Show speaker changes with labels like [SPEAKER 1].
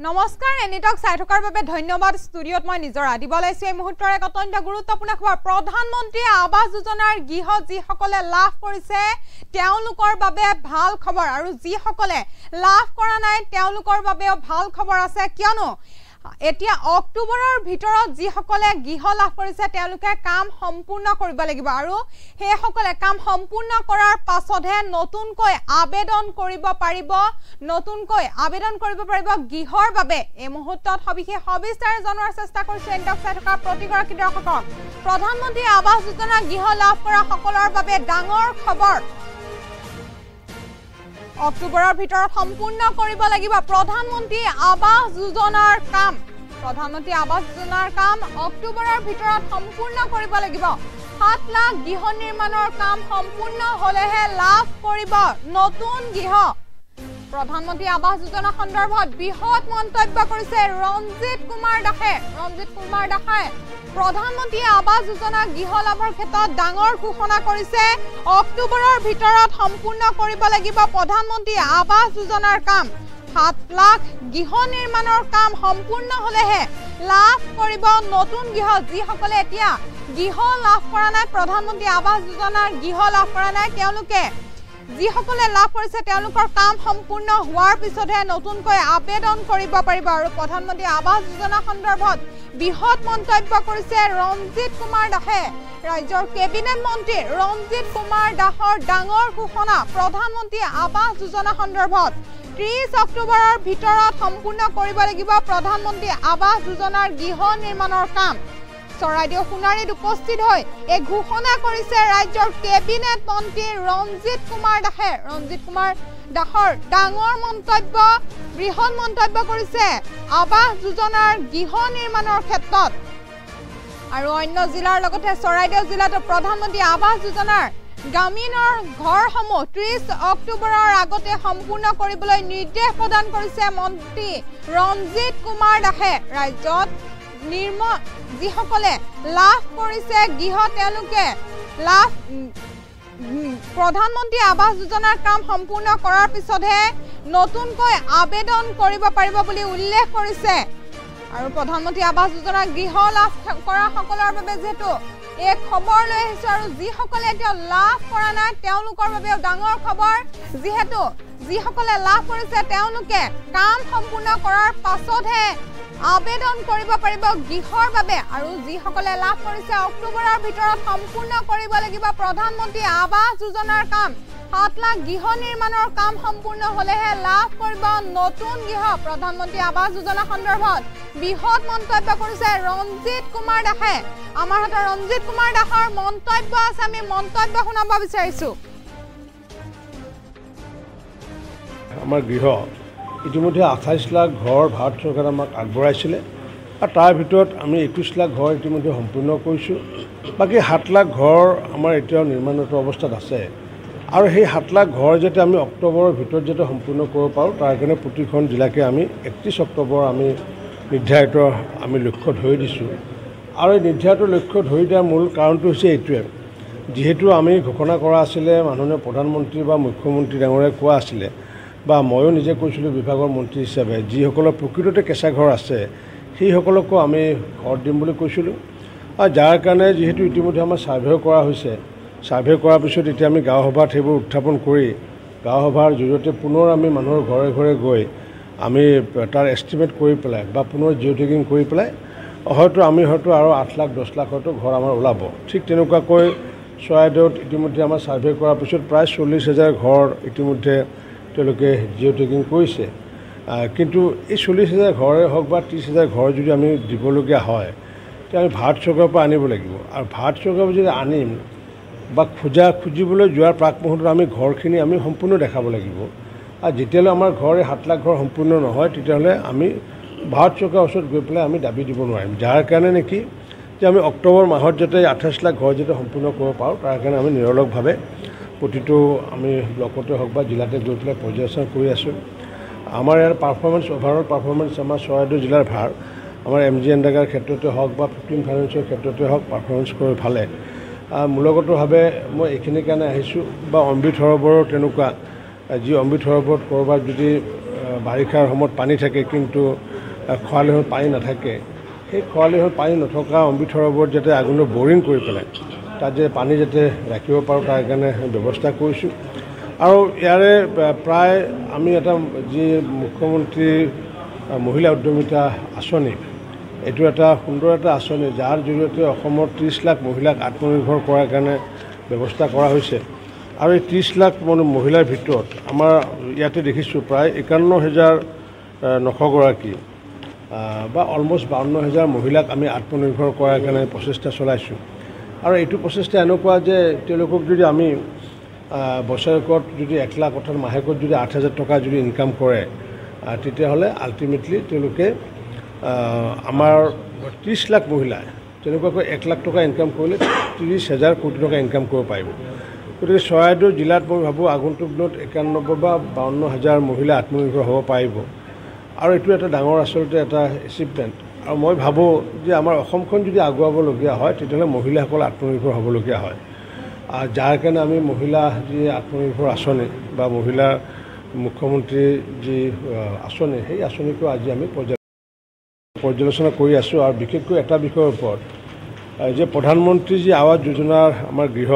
[SPEAKER 1] নমস্কাৰ এনিটক চাই থকাৰ বাবে ধন্যবাদ ষ্টুডিঅত মই নিজৰা দিব লাইছো এই মুহূৰ্তৰ এক অত্যন্ত গুৰুত্বপূৰ্ণ খবৰ প্ৰধানমন্ত্ৰী আৱাস যোজনাৰ গৃহ যিসকলে লাভ কৰিছে তেওঁলোকৰ বাবে ভাল খবৰ আৰু যিসকলে লাভ কৰা নাই তেওঁলোকৰ বাবেও ভাল খবৰ আছে কিয়নো এতিয়া অক্টোবৰৰ ভিতৰত যিসকলে গৃহ লাভ কৰিছে তেওঁলোকে কাম সম্পূৰ্ণ কৰিব লাগিব আৰু সেই সকলে কাম সম্পূৰ্ণ কৰাৰ পাছতহে নতুনকৈ আবেদন কৰিব পাৰিব গৃহৰ বাবে এই মুহূৰ্তত সবিস্তাৰে জনোৱাৰ চেষ্টা কৰিছে এণ্টক চাই থকা প্ৰতিগৰাকী দৰ্শকক প্ৰধানমন্ত্ৰী আৱাস যোজনা গৃহ লাভ কৰা সকলৰ বাবে ডাঙৰ খবৰ অক্টোবৰৰ ভিতৰত সম্পূৰ্ণ কৰিব লাগিব প্ৰধানমন্ত্ৰী আৱাস যোজনাৰ কাম অক্টোবৰৰ ভিতৰত সম্পূৰ্ণ কৰিব লাগিব 7 লাখ গৃহ নিৰ্মাণৰ কাম সম্পূৰ্ণ হলেহে লাভ কৰিব নতুন গৃহ প্ৰধানমন্ত্ৰী আৱাস যোজনা সন্দৰ্ভত বৃহৎ মন্তব্য কৰিছে ৰঞ্জিত কুমাৰ দাসে প্ৰধানমন্ত্ৰী আৱাস যোজনা গৃহ লাভৰ ক্ষেত্ৰত ডাঙৰ ঘোষণা কৰিছে অক্টোবৰৰ ভিতৰত সম্পূৰ্ণ কৰিব লাগিব প্ৰধানমন্ত্ৰী আৱাস যোজনাৰ কাম 7 লাখ গৃহ নিৰ্মাণৰ কাম সম্পূৰ্ণ হলেহে লাভ কৰিব নতুন গৃহ যিসকলে এতিয়া গৃহ লাভ কৰা নাই প্ৰধানমন্ত্ৰী আৱাস যোজনাৰ গৃহ লাভ কৰা নাই তেওঁলোকে যিসকলে লাভ কৰিছে তেওঁলোকৰ কাম সম্পূৰ্ণ হোৱাৰ পিছতহে নতুনকৈ আবেদন কৰিব পাৰিব আৰু প্ৰধানমন্ত্ৰী আৱাস যোজনা সন্দৰ্ভত বৃহৎ মন্তব্য কৰিছে ৰঞ্জিত কুমাৰ দাসে ৰাজ্যৰ কেবিনেট মন্ত্ৰী ৰঞ্জিত কুমাৰ দাসৰ ডাঙৰ ঘোষণা প্ৰধানমন্ত্ৰী আৱাস যোজনা সন্দৰ্ভত 30 অক্টোবৰৰ ভিতৰত সম্পূৰ্ণ কৰিব লাগিব প্ৰধানমন্ত্ৰী আৱাস যোজনাৰ গৃহ নিৰ্মাণৰ কাম চৰাইদেউ সোণাৰীত উপস্থিত হৈ এই ঘোষণা কৰিছে ৰাজ্যৰ কেবিনেট মন্ত্ৰী ৰঞ্জিত কুমাৰ দাসৰ ডাঙৰ মন্তব্য বৃহৎ মন্তব্য কৰিছে আৱাস যোজনাৰ গৃহ নিৰ্মাণৰ ক্ষেত্ৰত আৰু অন্য জিলাৰ লগতে চৰাইদেউ জিলাতো প্ৰধানমন্ত্ৰী আৱাস যোজনাৰ গ্ৰামীণৰ ঘৰসমূহ 30 অক্টোবৰৰ আগতে সম্পূৰ্ণ কৰিবলৈ নিৰ্দেশ প্ৰদান কৰিছে মন্ত্ৰী ৰঞ্জিত কুমাৰ দাসে ৰাজ্যত যিসকলে লাভ কৰিছে গৃহ তেওঁলোকে লাভ প্ৰধানমন্ত্ৰী আৱাস যোজনাৰ কাম সম্পূৰ্ণ কৰাৰ পিছতহে নতুনকৈ আবেদন কৰিব পাৰিব বুলি উল্লেখ কৰিছে আৰু প্ৰধানমন্ত্ৰী আৱাস যোজনাৰ গৃহ লাভ কৰা সকলৰ বাবে যেহেতু এক খবৰ লৈ আহিছে আৰু যিসকলে এতিয়া লাভ কৰা নাই তেওঁলোকৰ বাবেও ডাঙৰ খবৰ যেহেতু যিসকলে লাভ কৰিছে তেওঁলোকে কাম সম্পূৰ্ণ কৰাৰ পাছতহে আবেদন কৰিব পাৰিব গৃহৰ বাবে আৰু যিসকলে লাভ কৰিছে অক্টোবৰৰ ভিতৰত সম্পূৰ্ণ কৰিব লাগিব প্ৰধানমন্ত্ৰী আৱাস যোজনাৰ কাম 7 লাখ গৃহ নিৰ্মাণৰ কাম সম্পূৰ্ণ হলেহে লাভ কৰিব নতুন গৃহ প্ৰধানমন্ত্ৰী আৱাস যোজনা সন্দৰ্ভত বৃহৎ মন্তব্য কৰিছে ৰঞ্জিত কুমাৰ দাসে আমাৰ হাতত ৰঞ্জিত কুমাৰ দাসৰ মন্তব্য আছে আমি মন্তব্য শুনাব বিচাৰিছো
[SPEAKER 2] আমাৰ গৃহ ইতিমধ্যে 28 লাখ ঘৰ ভাৰত চৰকাৰে আমাক আগবঢ়াইছিলে আৰু তাৰ ভিতৰত আমি 21 লাখ ঘৰ ইতিমধ্যে সম্পূৰ্ণ কৰিছোঁ বাকী 7 লাখ ঘৰ আমাৰ এতিয়াও নিৰ্মাণৰত অৱস্থাত আছে আৰু সেই 7 লাখ ঘৰ যাতে আমি অক্টোবৰৰ ভিতৰত যাতে সম্পূৰ্ণ কৰিব পাৰোঁ তাৰ কাৰণে প্ৰতিখন জিলাকে আমি 31 অক্টোবৰ আমি নিৰ্ধাৰিত আমি লক্ষ্য ধৰি দিছোঁ আৰু এই নিৰ্ধাৰিত লক্ষ্য ধৰি দিয়াৰ মূল কাৰণটো হৈছে এইটোৱে যিহেতু আমি ঘোষণা কৰা আছিলে মাননীয় প্ৰধানমন্ত্ৰী বা মুখ্যমন্ত্ৰী ডাঙৰীয়াই কোৱা আছিলে বা ময়ো নিজে কৈছিলোঁ বিভাগৰ মন্ত্ৰী হিচাপে যিসকলৰ প্ৰকৃততে কেঁচা ঘৰ আছে সেইসকলকো আমি ঘৰ দিম বুলি কৈছিলোঁ আৰু যাৰ কাৰণে যিহেতু ইতিমধ্যে আমাৰ ছাৰ্ভে কৰা হৈছে ছাৰ্ভে কৰাৰ পিছত এতিয়া আমি গাঁও সভাত সেইবোৰ উত্থাপন কৰি গাঁও সভাৰ জৰিয়তে পুনৰ আমি মানুহৰ ঘৰে ঘৰে গৈ আমি তাৰ এষ্টিমেট কৰি পেলাই বা পুনৰ জিঅ' টেগিং কৰি পেলাই আমি হয়তো আৰু 8 লাখ 10 লাখ হয়তো ঘৰ আমাৰ ওলাব ঠিক তেনেকুৱাকৈ চৰাইদেউত ইতিমধ্যে আমাৰ ছাৰ্ভে কৰাৰ পিছত প্ৰায় 40,000 ঘৰ ইতিমধ্যে তেওঁলোকে জিঅ' টেগিং কৰিছে কিন্তু এই 40,000 ঘৰে হওক বা 30,000 ঘৰ যদি আমি দিবলগীয়া হয় তেতিয়া আমি ভাৰত চৰকাৰৰ পৰা আনিব লাগিব আৰু ভাৰত চৰকাৰৰ পৰা যদি আনিম বা খুজিবলৈ যোৱাৰ প্ৰাক মুহূৰ্তত আমি ঘৰখিনি আমি সম্পূৰ্ণ দেখাব লাগিব আৰু যেতিয়ালৈ আমাৰ ঘৰ 7 লাখ ঘৰ সম্পূৰ্ণ নহয় তেতিয়াহ'লে আমি ভাৰত চৰকাৰৰ ওচৰত গৈ পেলাই আমি দাবী দিব নোৱাৰিম যাৰ কাৰণে নেকি যে আমি অক্টোবৰ মাহত যাতে 28 লাখ ঘৰ যাতে সম্পূৰ্ণ কৰিব পাৰোঁ তাৰ কাৰণে আমি নিৰলসভাৱে প্ৰতিটো আমি ব্লকতে হওক বা জিলাতে গৈ পেলাই পৰ্যালোচনা কৰি আছোঁ আমাৰ ইয়াৰ পাৰফৰ্মেঞ্চ অভাৰঅল পাৰফৰ্মেঞ্চ আমাৰ চৰাইদেউ জিলাৰ ভাল আমাৰ MGNৰেগাৰ ক্ষেত্ৰতে হওক বা 15 ফাইনেন্সৰ ক্ষেত্ৰতে হওক পাৰফৰ্মেঞ্চ কৰি ভালে মূলগতভাৱে মই এইখিনিৰ কাৰণে আহিছোঁ বা অমৃত সৰোবৰৰ তেনেকুৱা যি অমৃত সৰোবৰত ক'ৰবাত যদি বাৰিষাৰ সময়ত পানী থাকে কিন্তু খৰালি সময়ত পানী নাথাকে, সেই খৰালি সময়ত পানী নথকা অমৃত সৰোবৰত যাতে আগলৈ বৰিং কৰি পেলাই তাত যে পানী যাতে ৰাখিব পাৰোঁ তাৰ কাৰণে ব্যৱস্থা কৰিছোঁ। আৰু ইয়াৰে প্ৰায় আমি এটা যি মুখ্যমন্ত্ৰী মহিলা উদ্যমিতা আঁচনি, এইটো এটা সুন্দৰ এটা আঁচনি যাৰ জৰিয়তে অসমৰ 30 লাখ মহিলাক আত্মনিৰ্ভৰ কৰাৰ কাৰণে ব্যৱস্থা কৰা হৈছে। আৰু এই 30 লাখ মহিলাৰ ভিতৰত আমাৰ ইয়াতে দেখিছোঁ প্ৰায় 51,900 গৰাকী বা অলমষ্ট 52,000 মহিলাক আমি আত্মনিৰ্ভৰ কৰাৰ কাৰণে প্ৰচেষ্টা চলাইছোঁ। আৰু এইটো প্ৰচেষ্টা এনেকুৱা যে তেওঁলোকক যদি আমি বছৰেকত যদি 1 লাখ অৰ্থাৎ মাহেকত যদি 8,000 টকা যদি ইনকাম কৰে, তেতিয়াহ'লে আল্টিমেটলি তেওঁলোকে আমাৰ 30 লাখ মহিলাই তেনেকুৱাকৈ 1 লাখ টকা ইনকাম কৰিলে 30,000 কোটি টকা ইনকাম কৰিব পাৰিব। গতিকে চৰাইদেউ জিলাত মই ভাবোঁ আগন্তুক দিনত 91 বা 52,000 মহিলা আত্মনিৰ্ভৰ হ'ব পাৰিব। আৰু এইটো এটা ডাঙৰ আচলতে এটা এচিভমেণ্ট। আৰু মই ভাবোঁ যে আমাৰ অসমখন যদি আগুৱাবলগীয়া হয় তেতিয়াহ'লে মহিলাসকল আত্মনিৰ্ভৰ হ'বলগীয়া হয়। যাৰ কাৰণে আমি মহিলা যি আত্মনিৰ্ভৰ আঁচনি বা মহিলা মুখ্যমন্ত্ৰীৰ যি আঁচনি, সেই আঁচনিকো আজি আমি পৰ্যালোচনা কৰি আছোঁ। আৰু বিশেষকৈ এটা বিষয়ৰ ওপৰত যে প্ৰধানমন্ত্ৰী যি আৱাস যোজনাৰ আমাৰ গৃহ